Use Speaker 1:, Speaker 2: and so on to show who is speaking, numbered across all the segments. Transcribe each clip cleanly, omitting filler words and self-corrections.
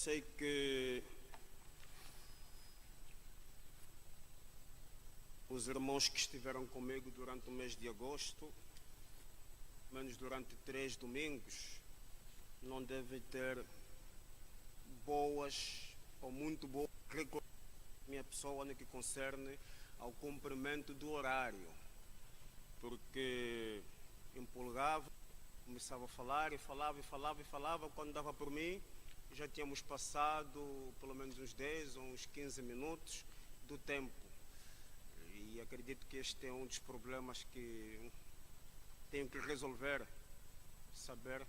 Speaker 1: sei que os irmãos que estiveram comigo durante o mês de agosto, menos durante 3 domingos, não devem ter boas ou muito boas recordações da minha pessoa no que concerne ao cumprimento do horário, porque empolgava, começava a falar e falava, quando dava por mim já tínhamos passado pelo menos uns 10 ou uns 15 minutos do tempo. E acredito que este é um dos problemas que tenho que resolver, saber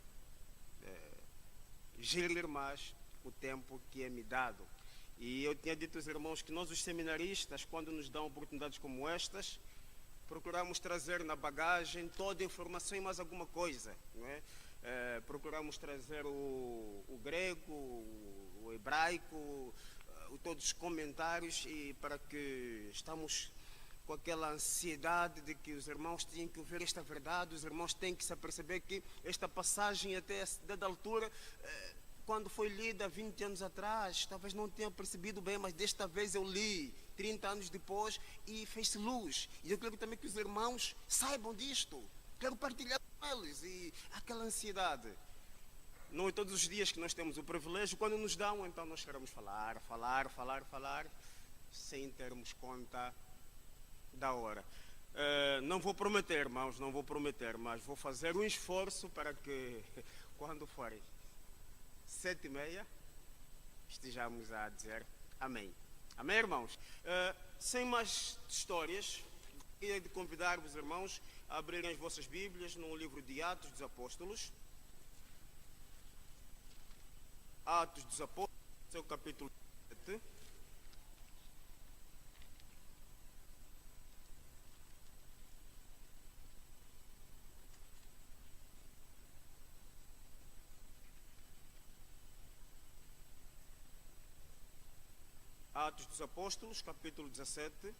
Speaker 1: gerir mais o tempo que é me dado. E eu tinha dito aos irmãos que nós, os seminaristas, quando nos dão oportunidades como estas, procuramos trazer na bagagem toda a informação e mais alguma coisa, não é? Procuramos trazer o grego, o hebraico, todos os comentários, e para que estamos com aquela ansiedade de que os irmãos têm que ouvir esta verdade, os irmãos têm que se aperceber que esta passagem até da altura, quando foi lida há 20 anos atrás, talvez não tenha percebido bem, mas desta vez eu li 30 anos depois e fez-se luz. E eu quero também que os irmãos saibam disto. Quero partilhar com eles. E aquela ansiedade. Não é todos os dias que nós temos o privilégio. Quando nos dão, então nós queremos falar, sem termos conta da hora. Não vou prometer, irmãos, não vou prometer, mas vou fazer um esforço para que, quando for 7h30, estejamos a dizer amém. Amém, irmãos? Sem mais histórias, queria convidar-vos, irmãos, a abrirem as vossas Bíblias no livro de Atos dos Apóstolos. Atos dos Apóstolos, seu capítulo 7. Atos dos Apóstolos, capítulo 17,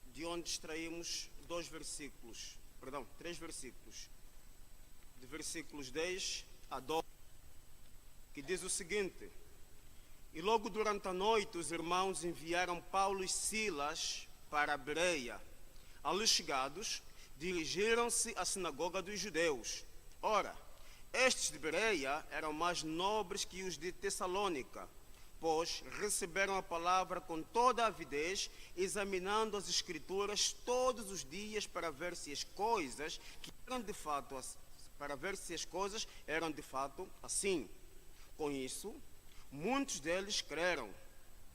Speaker 1: de onde extraímos 3 versículos, de versículos 10 a 12, que diz o seguinte: E logo durante a noite os irmãos enviaram Paulo e Silas para Bereia. Ali chegados, dirigiram-se à sinagoga dos judeus. Ora, estes de Bereia eram mais nobres que os de Tessalônica, pois receberam a palavra com toda a avidez, examinando as Escrituras todos os dias para ver se as coisas eram de fato assim. Com isso, muitos deles creram,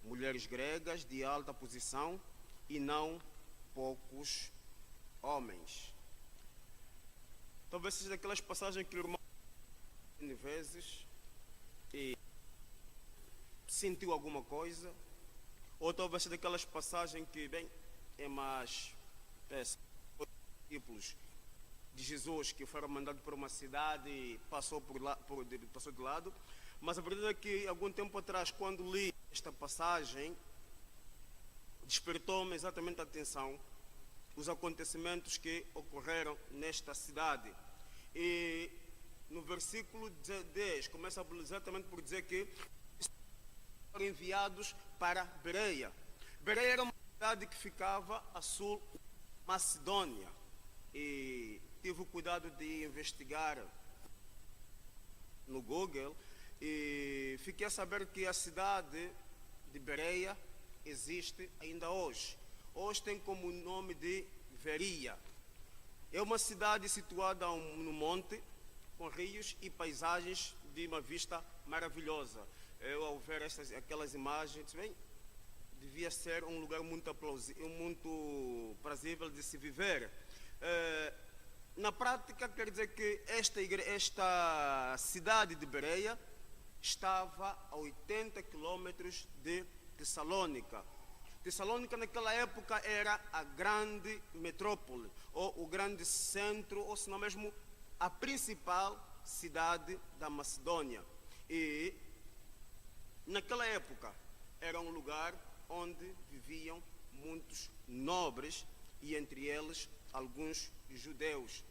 Speaker 1: mulheres gregas de alta posição e não poucos homens. Talvez seja daquelas passagens que o irmão vezes e sentiu alguma coisa, ou talvez seja daquelas passagens que, bem, é mais discípulos de Jesus que foram mandados para uma cidade e passou de lado. Mas a verdade é que algum tempo atrás, quando li esta passagem, despertou-me exatamente a atenção os acontecimentos que ocorreram nesta cidade. E no versículo 10 começa exatamente por dizer que foram enviados para Bereia. Bereia era uma cidade que ficava a sul da Macedônia, e tive o cuidado de investigar no Google e fiquei a saber que a cidade de Bereia existe ainda hoje. Hoje tem como nome de Veria. É uma cidade situada no monte, com rios e paisagens de uma vista maravilhosa. Eu, ao ver aquelas imagens, bem, devia ser um lugar muito prazível de se viver. Na prática, quer dizer que esta cidade de Bereia estava a 80 quilômetros de Tessalônica. Tessalônica naquela época era a grande metrópole, ou o grande centro, ou se não mesmo a principal cidade da Macedônia. E naquela época era um lugar onde viviam muitos nobres, e entre eles alguns judeus.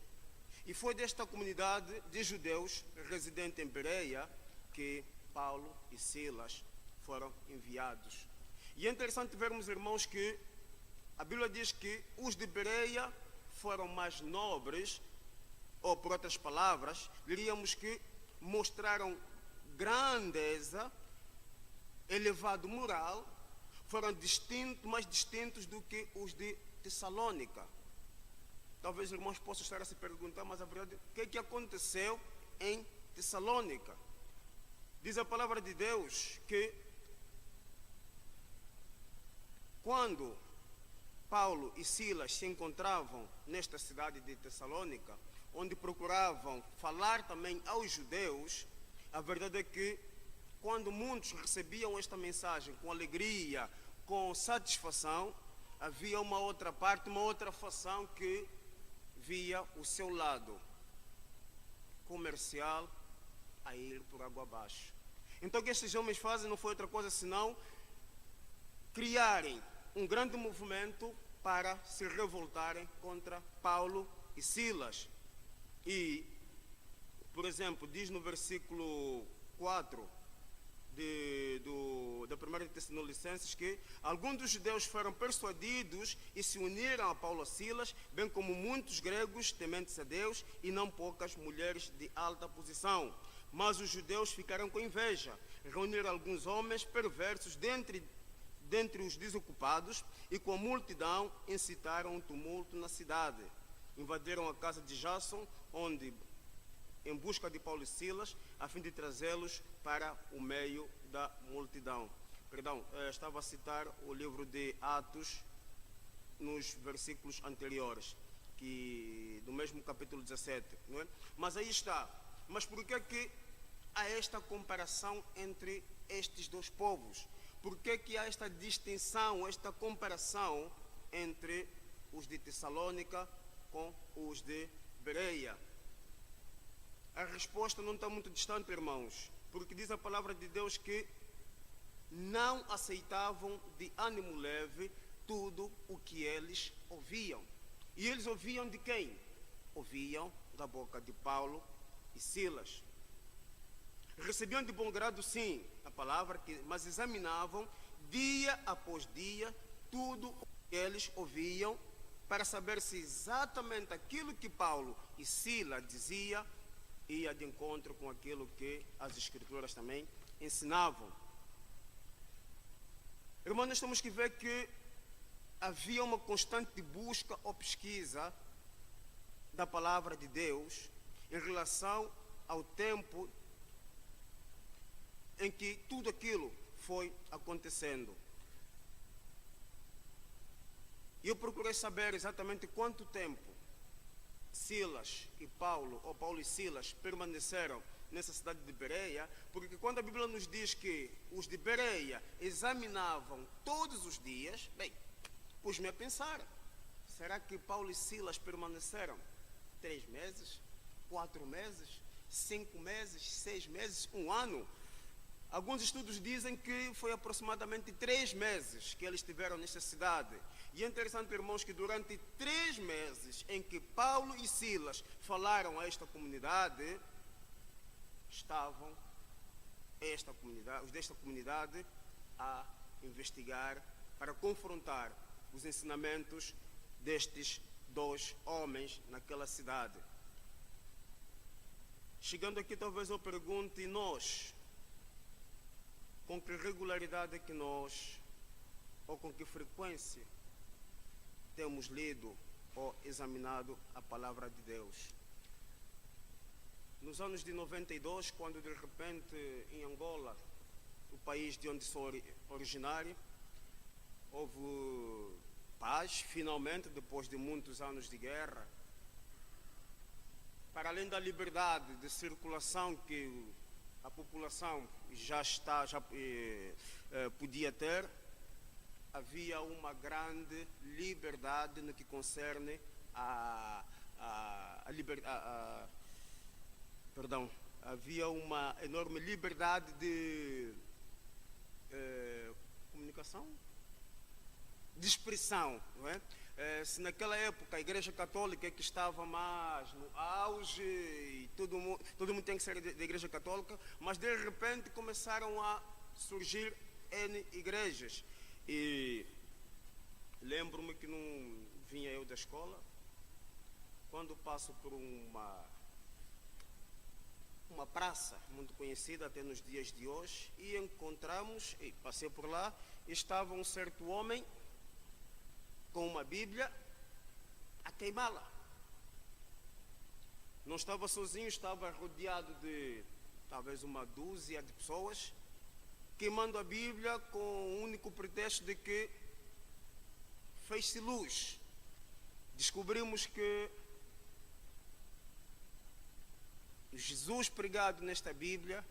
Speaker 1: E foi desta comunidade de judeus residente em Bereia que Paulo e Silas foram enviados. E é interessante vermos, irmãos, que a Bíblia diz que os de Bereia foram mais nobres, ou por outras palavras, diríamos que mostraram grandeza, elevado moral, foram mais distintos do que os de Tessalônica. Talvez os irmãos possam estar a se perguntar, mas a verdade, o que aconteceu em Tessalônica? Diz a palavra de Deus que quando Paulo e Silas se encontravam nesta cidade de Tessalônica, onde procuravam falar também aos judeus, a verdade é que quando muitos recebiam esta mensagem com alegria, com satisfação, havia uma outra parte, uma outra fação que via o seu lado comercial a ir por água abaixo. Então o que estes homens fazem não foi outra coisa senão criarem um grande movimento para se revoltarem contra Paulo e Silas. E, por exemplo, diz no versículo 4 da primeira de Tessalonicenses que alguns dos judeus foram persuadidos e se uniram a Paulo e Silas, bem como muitos gregos tementes a Deus e não poucas mulheres de alta posição. Mas os judeus ficaram com inveja, reuniram alguns homens perversos dentre os desocupados e com a multidão incitaram um tumulto na cidade. Invadiram a casa de Jason, em busca de Paulo e Silas, a fim de trazê-los para o meio da multidão. Estava a citar o livro de Atos nos versículos anteriores, do mesmo capítulo 17, não é? Mas aí está. Mas por que há esta comparação entre estes dois povos? Por que há esta distinção, esta comparação entre os de Tessalônica com os de Bereia? A resposta não está muito distante, irmãos, porque diz a palavra de Deus que não aceitavam de ânimo leve tudo o que eles ouviam. E eles ouviam de quem? Ouviam da boca de Paulo e Silas. Recebiam de bom grado, sim, a palavra, mas examinavam dia após dia tudo o que eles ouviam para saber se exatamente aquilo que Paulo e Silas diziam ia de encontro com aquilo que as Escrituras também ensinavam. Irmãos, nós temos que ver que havia uma constante busca ou pesquisa da palavra de Deus em relação ao tempo em que tudo aquilo foi acontecendo. E eu procurei saber exatamente quanto tempo Silas e Paulo, ou Paulo e Silas, permaneceram nessa cidade de Bereia, porque quando a Bíblia nos diz que os de Bereia examinavam todos os dias, bem, pus-me a pensar, será que Paulo e Silas permaneceram 3 meses, 4 meses, 5 meses, 6 meses, 1 ano? Alguns estudos dizem que foi aproximadamente 3 meses que eles estiveram nesta cidade. E é interessante, irmãos, que durante 3 meses em que Paulo e Silas falaram a esta comunidade, estavam os desta comunidade a investigar, para confrontar os ensinamentos destes 2 homens naquela cidade. Chegando aqui, talvez eu pergunte, e nós? Com que regularidade é que nós, ou com que frequência, temos lido ou examinado a palavra de Deus? Nos anos de 92, quando de repente em Angola, o país de onde sou originário, houve paz, finalmente, depois de muitos anos de guerra, para além da liberdade de circulação que a população já podia ter, havia uma grande liberdade no que concerne havia uma enorme liberdade de comunicação, de expressão, não é? Se naquela época a Igreja Católica é que estava mais no auge e todo mundo tem que ser da Igreja Católica, mas de repente começaram a surgir N igrejas. E lembro-me que não vinha eu da escola, quando passo por uma praça muito conhecida até nos dias de hoje, e encontramos, e passei por lá, e estava um certo homem com uma Bíblia a queimá-la. Não estava sozinho, estava rodeado de talvez uma dúzia de pessoas, queimando a Bíblia com o único pretexto de que fez-se luz. Descobrimos que o Jesus pregado nesta Bíblia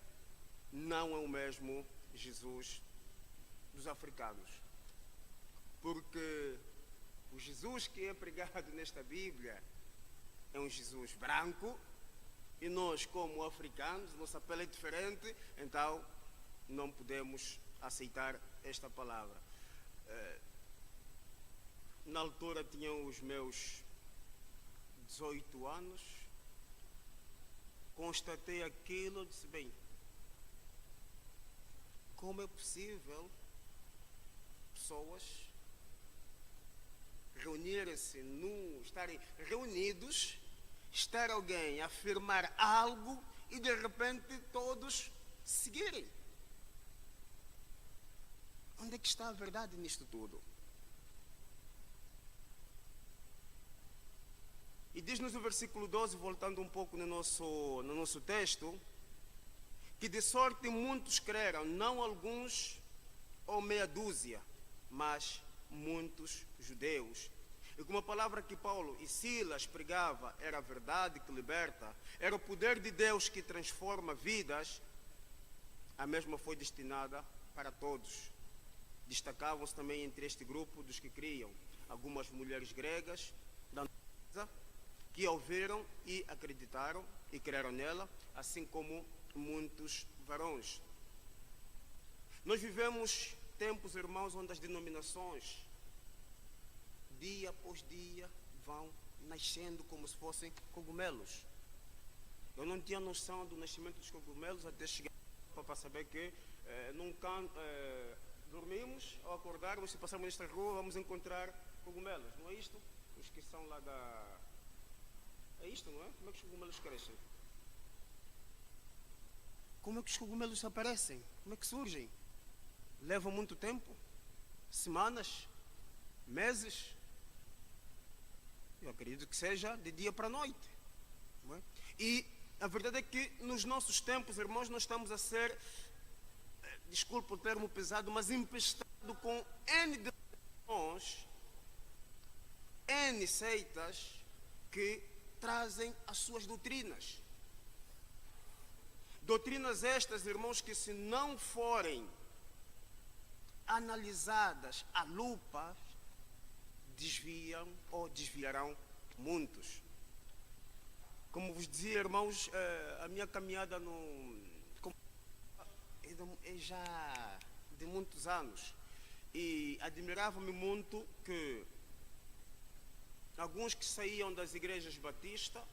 Speaker 1: não é o mesmo Jesus dos africanos. Porque o Jesus que é pregado nesta Bíblia é um Jesus branco, e nós, como africanos, nossa pele é diferente, então não podemos aceitar esta palavra. Na altura tinha os meus 18 anos, constatei aquilo, disse, bem, como é possível pessoas reunirem-se, estarem reunidos, estar alguém a afirmar algo e de repente todos seguirem? Onde é que está a verdade nisto tudo? E diz-nos o versículo 12, voltando um pouco no nosso texto, que de sorte muitos creram, não alguns ou meia dúzia, mas muitos judeus. E como a palavra que Paulo e Silas pregava era a verdade que liberta, era o poder de Deus que transforma vidas, a mesma foi destinada para todos. Destacavam-se também entre este grupo dos que criam algumas mulheres gregas da nobreza, que ouviram e acreditaram e creram nela, assim como muitos varões. Nós vivemos tempos, irmãos, onde as denominações, dia após dia, vão nascendo como se fossem cogumelos. Eu não tinha noção do nascimento dos cogumelos até chegar para saber que dormimos, ao acordarmos, se passarmos nesta rua, vamos encontrar cogumelos. Não é isto? Os que são lá da... É isto, não é? Como é que os cogumelos crescem? Como é que os cogumelos aparecem? Como é que surgem? Levam muito tempo? Semanas? Meses? Eu acredito que seja de dia para a noite. Não é? E a verdade é que nos nossos tempos, irmãos, nós estamos a ser, desculpa o termo pesado, mas empestado com N denominações, N seitas que trazem as suas doutrinas. Doutrinas estas, irmãos, que se não forem analisadas à lupa, desviam ou desviarão muitos. Como vos dizia, irmãos, a minha caminhada é já de muitos anos, e admirava-me muito que alguns que saíam das igrejas batistas,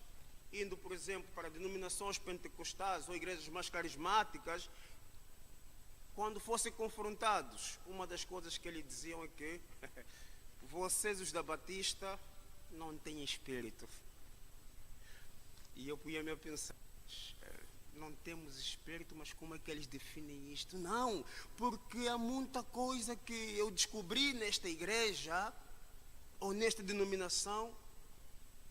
Speaker 1: indo, por exemplo, para denominações pentecostais ou igrejas mais carismáticas, quando fossem confrontados, uma das coisas que eles diziam é que vocês, os da Batista, não têm espírito. E eu punha-me a pensar, não temos espírito, mas como é que eles definem isto? Não, porque há muita coisa que eu descobri nesta igreja ou nesta denominação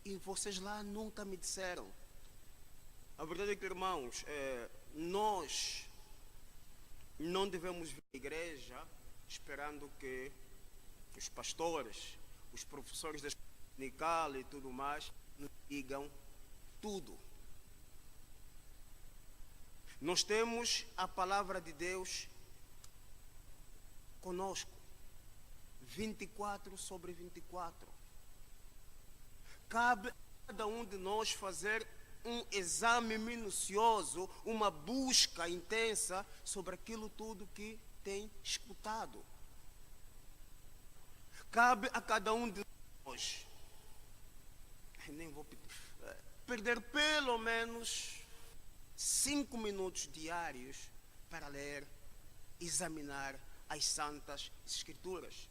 Speaker 1: e vocês lá nunca me disseram. A verdade é que, irmãos, nós não devemos vir à igreja esperando que os pastores, os professores da escola dominical e tudo mais nos digam tudo. Nós temos a palavra de Deus conosco, 24/24. Cabe a cada um de nós fazer um exame minucioso, uma busca intensa sobre aquilo tudo que tem escutado. Cabe a cada um de hoje, nem vou perder pelo menos 5 minutos diários para ler, examinar as Santas Escrituras.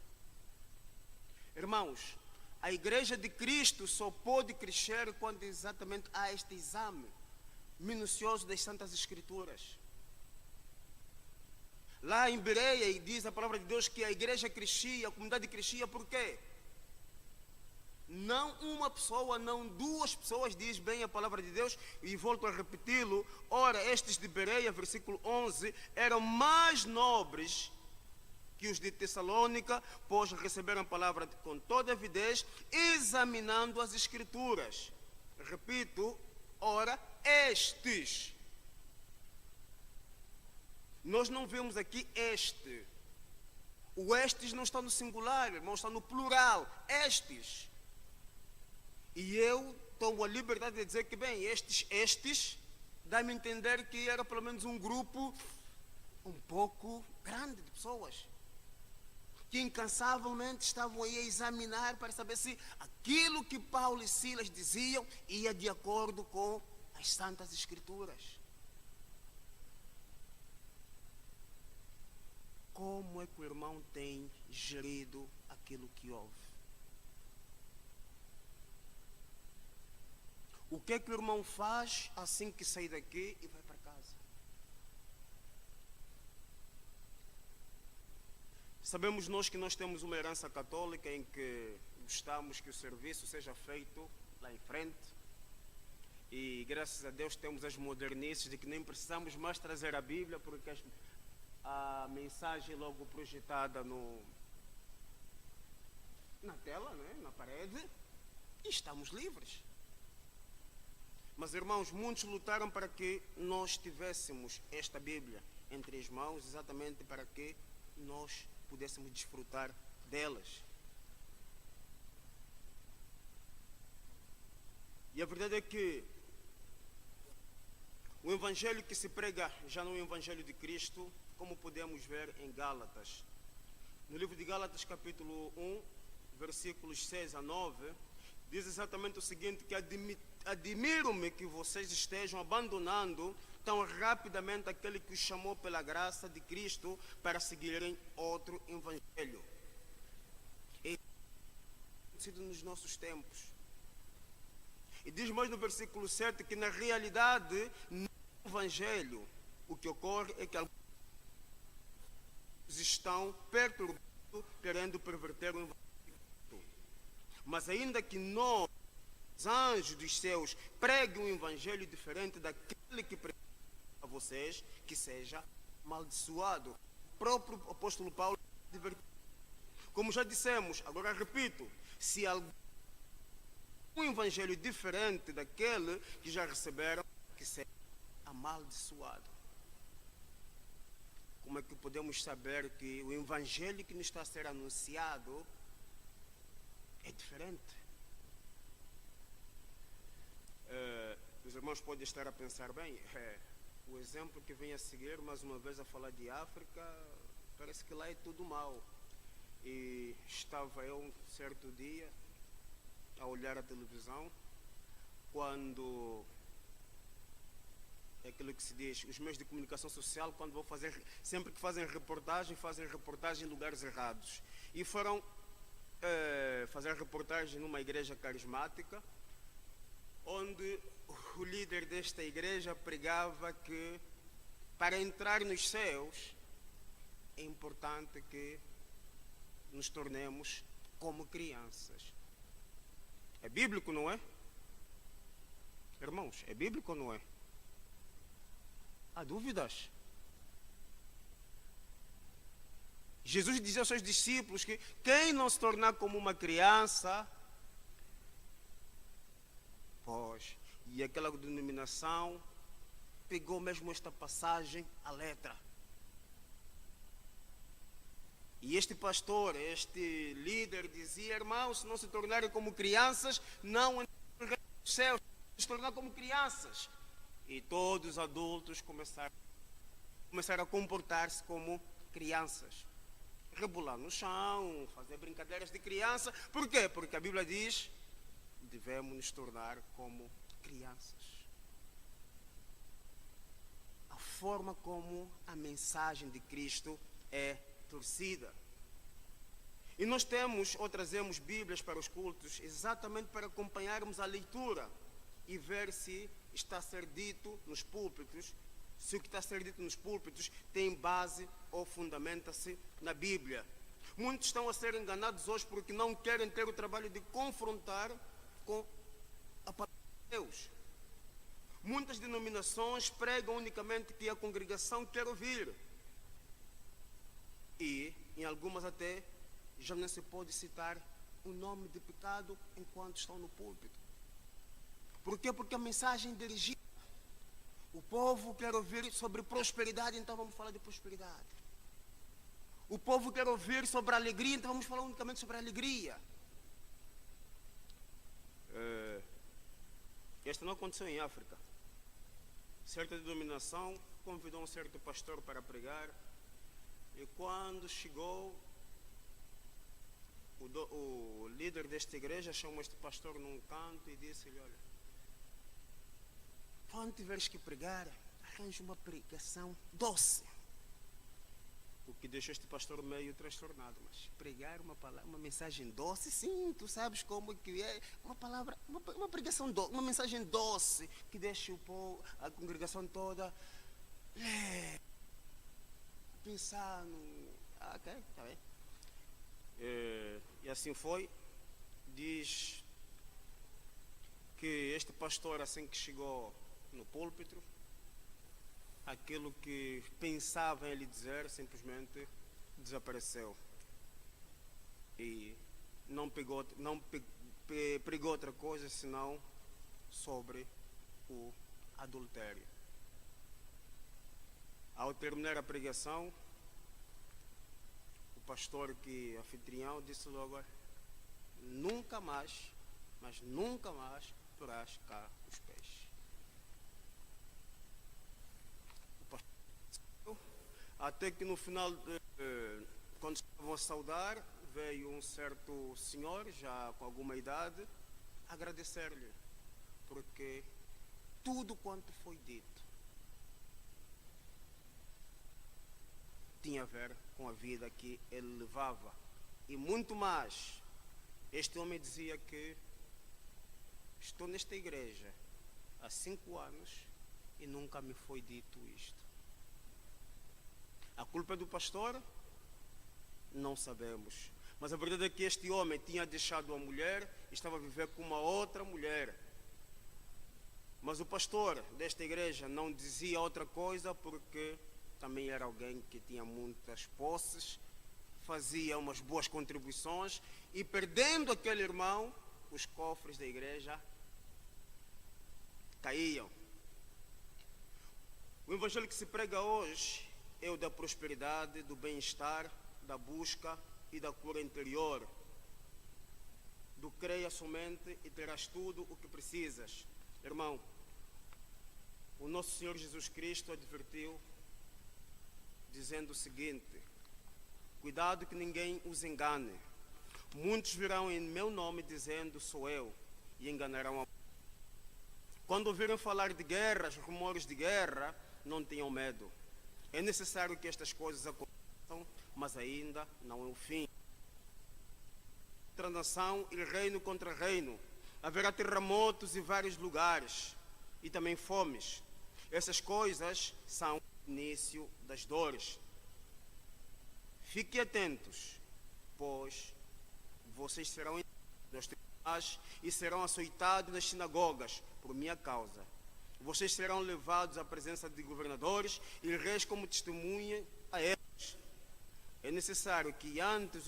Speaker 1: Irmãos, a Igreja de Cristo só pode crescer quando exatamente há este exame minucioso das Santas Escrituras. Lá em Bereia, diz a palavra de Deus que a igreja crescia, a comunidade crescia, por quê? Não uma pessoa, não duas pessoas, diz bem a palavra de Deus, e volto a repeti-lo. Ora, estes de Bereia, versículo 11, eram mais nobres que os de Tessalônica, pois receberam a palavra com toda avidez, examinando as Escrituras. Repito, ora, estes. Nós não vemos aqui este. O estes não está no singular, irmão, está no plural. Estes. E eu tomo a liberdade de dizer que, bem, estes, dá-me a entender que era pelo menos um grupo um pouco grande de pessoas, que incansavelmente estavam aí a examinar para saber se aquilo que Paulo e Silas diziam ia de acordo com as Santas Escrituras. Como é que o irmão tem gerido aquilo que ouve? O que é que o irmão faz assim que sai daqui e vai para casa? Sabemos nós que nós temos uma herança católica em que gostamos que o serviço seja feito lá em frente. E graças a Deus temos as modernices de que nem precisamos mais trazer a Bíblia, porque a mensagem logo projetada na tela, né, na parede, e estamos livres. Mas, irmãos, muitos lutaram para que nós tivéssemos esta Bíblia entre as mãos, exatamente para que nós pudéssemos desfrutar delas. E a verdade é que o evangelho que se prega já não é o evangelho de Cristo, como podemos ver em Gálatas. No livro de Gálatas, capítulo 1, versículos 6 a 9, diz exatamente o seguinte, que admiro-me que vocês estejam abandonando tão rapidamente aquele que os chamou pela graça de Cristo para seguirem outro evangelho. É sido nos nossos tempos. E diz mais no versículo 7 que na realidade, no evangelho, o que ocorre é que alguns estão perturbando, querendo perverter o evangelho. Mas ainda que nós, os anjos dos céus, preguem um evangelho diferente daquele que pregam a vocês, que seja amaldiçoado. O próprio apóstolo Paulo advertiu. Como já dissemos, agora repito, se algum evangelho diferente daquele que já receberam, que seja amaldiçoado. Como é que podemos saber que o evangelho que nos está a ser anunciado é diferente? Os irmãos podem estar a pensar, bem, o exemplo que vem a seguir, mais uma vez a falar de África, parece que lá é tudo mal. E estava eu um certo dia a olhar a televisão, quando é aquilo que se diz, os meios de comunicação social, quando vão fazer, sempre que fazem reportagem em lugares errados. E foram fazer reportagem numa igreja carismática, onde o líder desta igreja pregava que para entrar nos céus é importante que nos tornemos como crianças. É bíblico, não é? Irmãos, é bíblico ou não é? Há dúvidas? Jesus dizia aos seus discípulos que quem não se tornar como uma criança, pois, e aquela denominação pegou mesmo esta passagem à letra. E este pastor, este líder dizia, irmãos, se não se tornarem como crianças, não entrarão no céu, se tornar como crianças. E todos os adultos começaram a comportar-se como crianças. rebolar no chão, fazer brincadeiras de criança. Por quê? Porque a Bíblia diz: devemos nos tornar como crianças. A forma como a mensagem de Cristo é torcida. E nós temos ou trazemos Bíblias para os cultos exatamente para acompanharmos a leitura e ver se está a ser dito nos púlpitos, se o que está a ser dito nos púlpitos tem base ou fundamenta-se na Bíblia. Muitos estão a ser enganados hoje porque não querem ter o trabalho de confrontar com a palavra de Deus. Muitas denominações pregam unicamente que a congregação quer ouvir. E em algumas até já não se pode citar o nome de pecado enquanto estão no púlpito. Por quê? Porque a mensagem dirigida. O povo quer ouvir sobre prosperidade, então vamos falar de prosperidade. O povo quer ouvir sobre alegria, então vamos falar unicamente sobre alegria. Esta não aconteceu em África. Certa denominação convidou um certo pastor para pregar, e quando chegou, o líder desta igreja chamou este pastor num canto e disse-lhe: olha, quando tiveres que pregar, arranje uma pregação doce. O que deixou este pastor meio transtornado. Mas pregar uma mensagem doce, sim, tu sabes como que é. Uma palavra, uma pregação doce, uma mensagem doce que deixa o povo, a congregação toda pensar no... ok, está bem. E assim foi. Diz que este pastor, assim que chegou no púlpito, aquilo que pensava em lhe dizer simplesmente desapareceu. E não pregou outra coisa senão sobre o adultério. Ao terminar a pregação, o pastor anfitrião disse logo: nunca mais, mas nunca mais porás cá os pés. Até que no final, quando estavam a saudar, veio um certo senhor, já com alguma idade, agradecer-lhe, porque tudo quanto foi dito tinha a ver com a vida que ele levava. E muito mais. Este homem dizia que estou nesta igreja há 5 anos e nunca me foi dito isto. A culpa é do pastor? Não sabemos. Mas a verdade é que este homem tinha deixado a mulher e estava a viver com uma outra mulher. Mas o pastor desta igreja não dizia outra coisa porque também era alguém que tinha muitas posses, fazia umas boas contribuições e, perdendo aquele irmão, os cofres da igreja caíam. O evangelho que se prega hoje é o da prosperidade, do bem-estar, da busca e da cura interior. Do creia somente e terás tudo o que precisas. Irmão, o nosso Senhor Jesus Cristo advertiu, dizendo o seguinte: cuidado que ninguém os engane. Muitos virão em meu nome dizendo sou eu, e enganarão a... Quando ouvirem falar de guerras, rumores de guerra, não tenham medo. É necessário que estas coisas aconteçam, mas ainda não é o fim. Contra nação e reino contra reino. Haverá terremotos em vários lugares e também fomes. Essas coisas são o início das dores. Fiquem atentos, pois vocês serão nos tribunais e serão açoitados nas sinagogas por minha causa. Vocês serão levados à presença de governadores e reis como testemunha a eles. É necessário que antes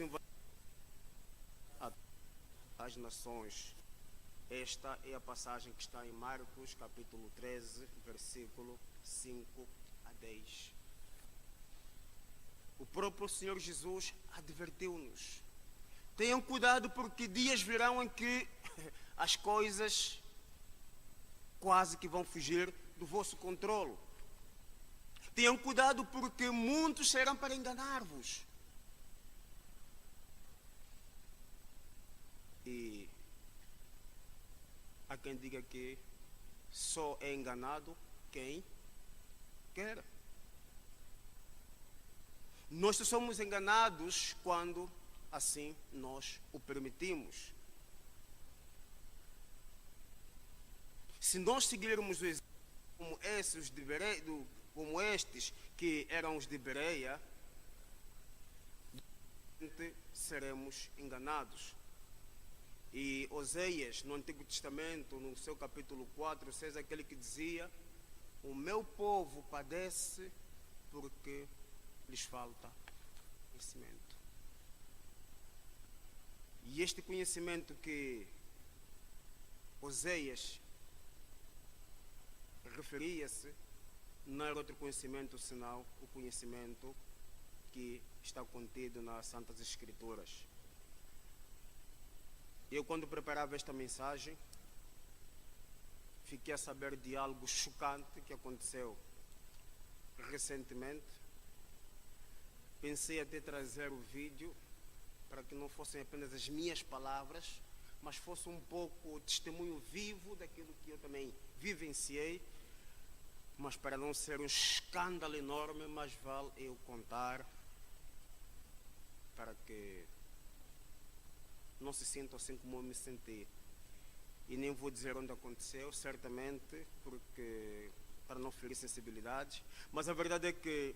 Speaker 1: as nações. Esta é a passagem que está em Marcos, capítulo 13, versículo 5 a 10. O próprio Senhor Jesus advertiu-nos: tenham cuidado, porque dias virão em que as coisas quase que vão fugir do vosso controle. Tenham cuidado, porque muitos serão para enganar-vos. E há quem diga que só é enganado quem quer. Nós só somos enganados quando assim nós o permitimos. Se nós seguirmos o exemplo como estes que eram os de Bereia, seremos enganados. E Oseias, no Antigo Testamento, no seu capítulo 4, 6, aquele que dizia: o meu povo padece porque lhes falta conhecimento. E este conhecimento que Oseias referia-se não era outro conhecimento senão o conhecimento que está contido nas Santas Escrituras. Eu, quando preparava esta mensagem, fiquei a saber de algo chocante que aconteceu recentemente. Pensei até trazer o vídeo para que não fossem apenas as minhas palavras, mas fosse um pouco o testemunho vivo daquilo que eu também vivenciei. Mas para não ser um escândalo enorme, mais vale eu contar para que não se sintam assim como eu me senti. E nem vou dizer onde aconteceu, certamente, porque para não ferir sensibilidades. Mas a verdade é que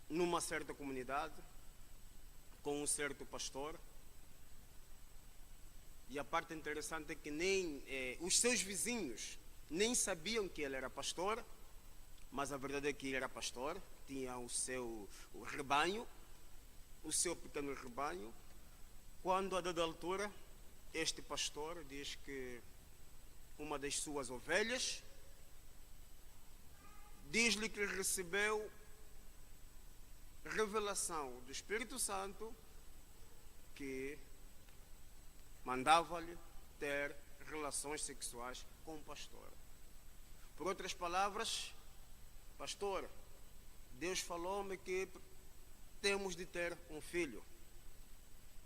Speaker 1: numa certa comunidade, com um certo pastor, e a parte interessante é que nem os seus vizinhos nem sabiam que ele era pastor, mas a verdade é que ele era pastor, tinha o seu rebanho, o seu pequeno rebanho. Quando a dada altura, este pastor diz que uma das suas ovelhas diz-lhe que recebeu revelação do Espírito Santo que mandava-lhe ter relações sexuais com o pastor. Por outras palavras, pastor, Deus falou-me que temos de ter um filho.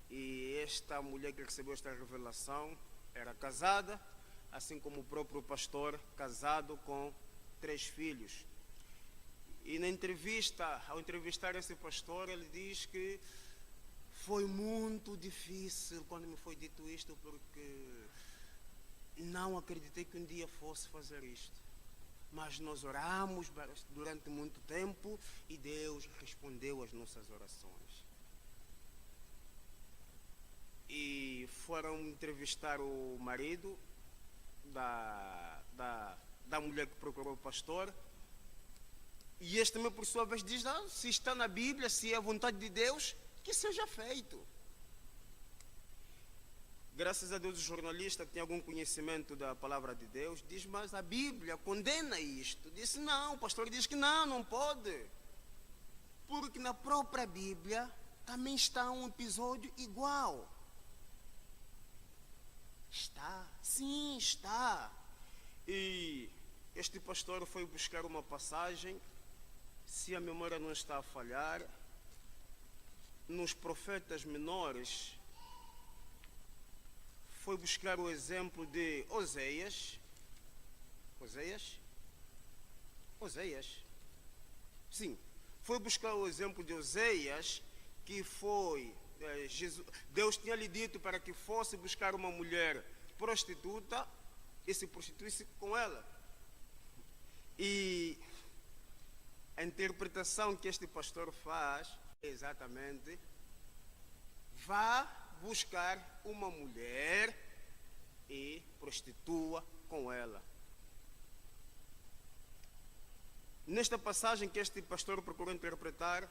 Speaker 1: E esta mulher que recebeu esta revelação era casada, assim como o próprio pastor, casado com 3 filhos. E na entrevista, ao entrevistar esse pastor, ele diz que foi muito difícil quando me foi dito isto, porque não acreditei que um dia fosse fazer isto. Mas nós oramos durante muito tempo e Deus respondeu às nossas orações. E foram entrevistar o marido da mulher que procurou o pastor. E este também, por sua vez, diz: se está na Bíblia, se é a vontade de Deus, que seja feito. Graças a Deus o jornalista tem algum conhecimento da palavra de Deus. Diz: mas a Bíblia condena isto. Disse: não, o pastor diz que não pode. Porque na própria Bíblia também está um episódio igual. Está, sim, está. E este pastor foi buscar uma passagem, se a memória não está a falhar, nos profetas menores. Foi buscar o exemplo de Oseias. Sim, foi buscar o exemplo de Oseias, que foi, Deus tinha lhe dito para que fosse buscar uma mulher prostituta e se prostituísse com ela. E a interpretação que este pastor faz é exatamente: vá buscar uma mulher e prostitua com ela. Nesta passagem que este pastor procurou interpretar,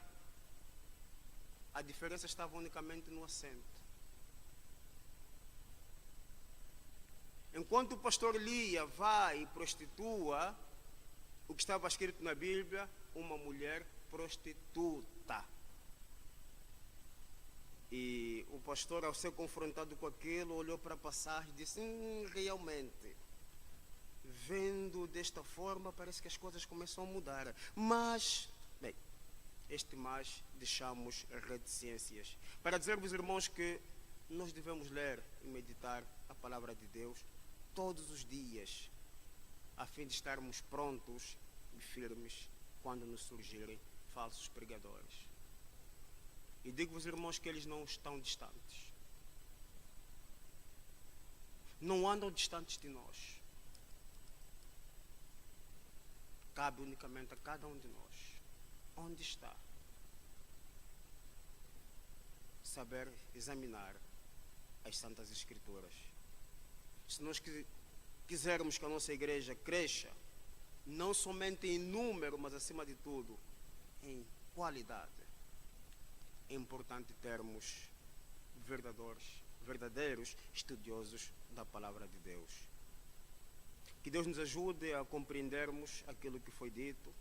Speaker 1: a diferença estava unicamente no acento. Enquanto o pastor lia, vá e prostitua, o que estava escrito na Bíblia, uma mulher prostituta. E o pastor, ao ser confrontado com aquilo, olhou para a passagem e disse: realmente, vendo desta forma, parece que as coisas começam a mudar. Mas, deixamos reticências. Para dizer-vos, irmãos, que nós devemos ler e meditar a palavra de Deus todos os dias, a fim de estarmos prontos e firmes quando nos surgirem falsos pregadores. E digo-vos, irmãos, que eles não estão distantes. Não andam distantes de nós. Cabe unicamente a cada um de nós. Onde está? Saber examinar as Santas Escrituras. Se nós quisermos que a nossa igreja cresça, não somente em número, mas acima de tudo, em qualidade, é importante termos verdadeiros estudiosos da palavra de Deus. Que Deus nos ajude a compreendermos aquilo que foi dito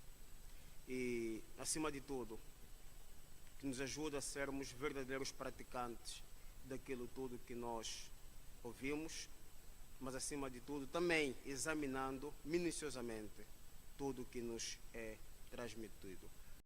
Speaker 1: e, acima de tudo, que nos ajude a sermos verdadeiros praticantes daquilo tudo que nós ouvimos, mas acima de tudo também examinando minuciosamente tudo que nos é transmitido.